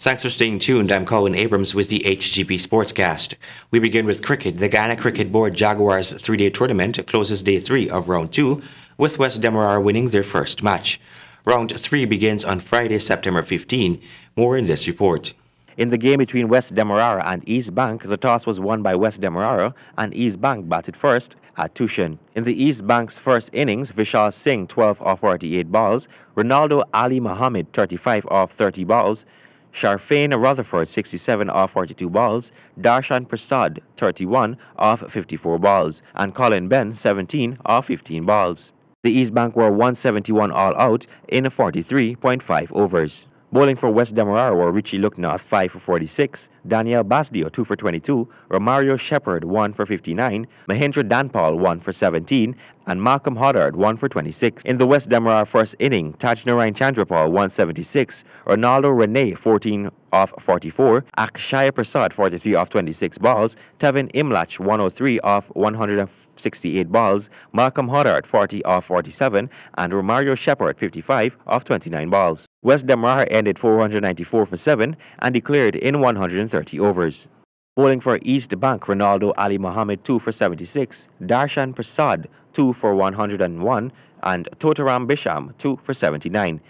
Thanks for staying tuned. I'm Colin Abrams with the HGP Sportscast. We begin with cricket. The Ghana Cricket Board Jaguars 3-day tournament closes day 3 of round 2, with West Demerara winning their first match. Round 3 begins on Friday, September 15. More in this report. In the game between West Demerara and East Bank, the toss was won by West Demerara and East Bank batted first at Tushan. In the East Bank's first innings, Vishal Singh 12 off 48 balls, Ronaldo Ali Muhammad 35 off 30 balls, Sharfane Rutherford 67 off 42 balls, Darshan Prasad 31 off 54 balls, and Colin Ben 17 off 15 balls. The East Bank were 171 all out in 43.5 overs. Bowling for West Demerara were Richie Lucknoth 5 for 46, Daniel Basdio 2 for 22, Romario Shepherd 1 for 59, Mahendra Danpal 1 for 17, and Malcolm Hoddard 1 for 26. In the West Demerara first inning, Taj Narain Chandrapal 176, Ronaldo Rene 14 off 44, Akshaya Prasad 43 off 26 balls, Tevin Imlach 103 off 168 balls, Malcolm Hoddard 40 off 47, and Romario Shepherd 55 off 29 balls. West Demerara ended 494 for 7 and declared in 130 overs. Bowling for East Bank, Ronaldo Ali Muhammad 2 for 76, Darshan Prasad 2 for 101, and Totaram Bisham 2 for 79.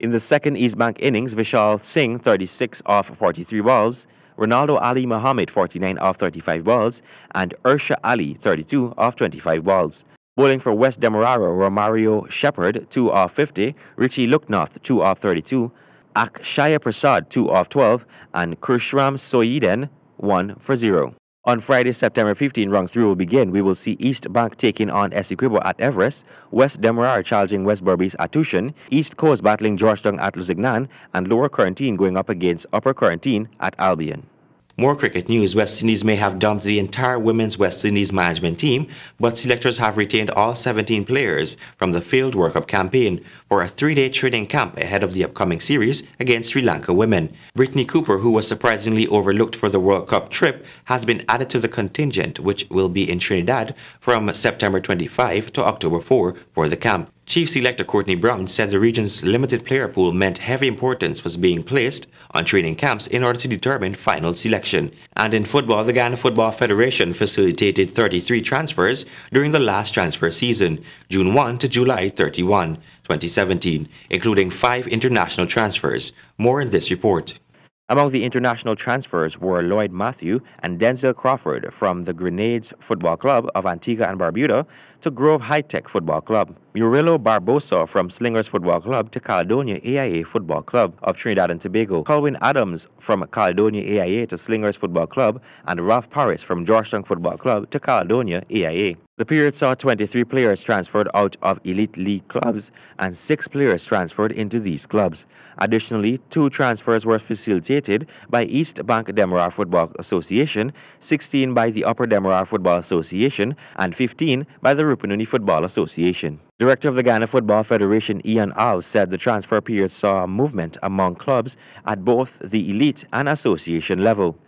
In the second East Bank innings, Vishal Singh 36 off 43 balls, Ronaldo Ali Muhammad 49 off 35 balls, and Ursha Ali 32 off 25 balls. Bowling for West Demerara, Romario Shepherd 2 off 50, Richie Lucknoth 2 off 32, Akshaya Prasad 2 off 12, and Kurshram Soyiden 1 for 0. On Friday, September 15, round 3 will begin. We will see East Bank taking on Essequibo at Everest, West Demerara challenging West Berbice at Tushan, East Coast battling Georgetown at Lusignan, and Lower Quarantine going up against Upper Quarantine at Albion. More cricket news. West Indies may have dumped the entire women's West Indies management team, but selectors have retained all 17 players from the failed World Cup campaign for a 3-day training camp ahead of the upcoming series against Sri Lanka women. Brittany Cooper, who was surprisingly overlooked for the World Cup trip, has been added to the contingent, which will be in Trinidad from September 25 to October 4 for the camp. Chief Selector Courtney Brown said the region's limited player pool meant heavy importance was being placed on training camps in order to determine final selection. And in football, the Ghana Football Federation facilitated 33 transfers during the last transfer season, June 1 to July 31, 2017, including 5 international transfers. More in this report. Among the international transfers were Lloyd Matthew and Denzel Crawford from the Grenades Football Club of Antigua and Barbuda to Grove High Tech Football Club. Murillo Barbosa from Slingers Football Club to Caledonia AIA Football Club of Trinidad and Tobago. Colwyn Adams from Caledonia AIA to Slingers Football Club, and Ralph Paris from Georgetown Football Club to Caledonia AIA. The period saw 23 players transferred out of elite league clubs and 6 players transferred into these clubs. Additionally, 2 transfers were facilitated by East Bank Demerara Football Association, 16 by the Upper Demerara Football Association, and 15 by the Rupununi Football Association. Director of the Ghana Football Federation Ian Alves said the transfer period saw movement among clubs at both the elite and association level.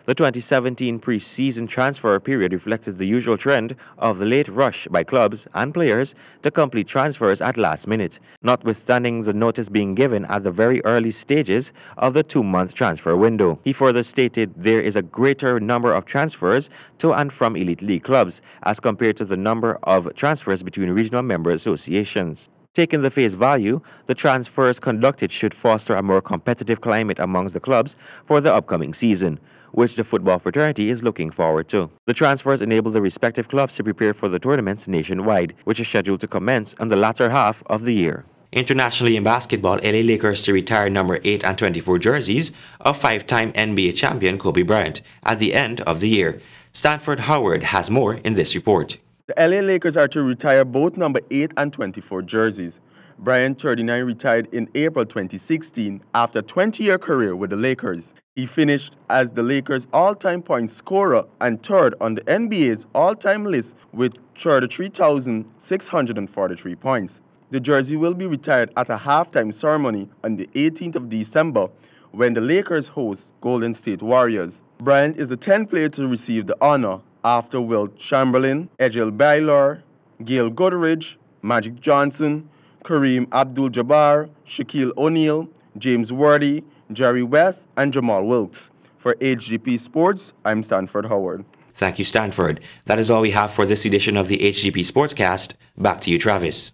The 2017 pre-season transfer period reflected the usual trend of the late rush by clubs and players to complete transfers at last minute, notwithstanding the notice being given at the very early stages of the 2-month transfer window. He further stated there is a greater number of transfers to and from elite league clubs as compared to the number of transfers between regional member associations. Taking the face value, the transfers conducted should foster a more competitive climate amongst the clubs for the upcoming season, which the football fraternity is looking forward to. The transfers enable the respective clubs to prepare for the tournaments nationwide, which is scheduled to commence in the latter half of the year. Internationally in basketball, LA Lakers to retire number 8 and 24 jerseys of 5-time NBA champion Kobe Bryant at the end of the year. Stanford Howard has more in this report. The LA Lakers are to retire both number 8 and 24 jerseys. Bryant, 39, retired in April 2016 after a 20-year career with the Lakers. He finished as the Lakers' all-time point scorer and third on the NBA's all-time list with 33,643 points. The jersey will be retired at a halftime ceremony on the 18th of December when the Lakers host Golden State Warriors. Bryant is the 10th player to receive the honor after Wilt Chamberlain, Ejel Baylor, Gail Goodrich, Magic Johnson, Kareem Abdul-Jabbar, Shaquille O'Neal, James Worthy, Jerry West, and Jamal Wilkes. For HGP Sports, I'm Stanford Howard. Thank you, Stanford. That is all we have for this edition of the HGP Sportscast. Back to you, Travis.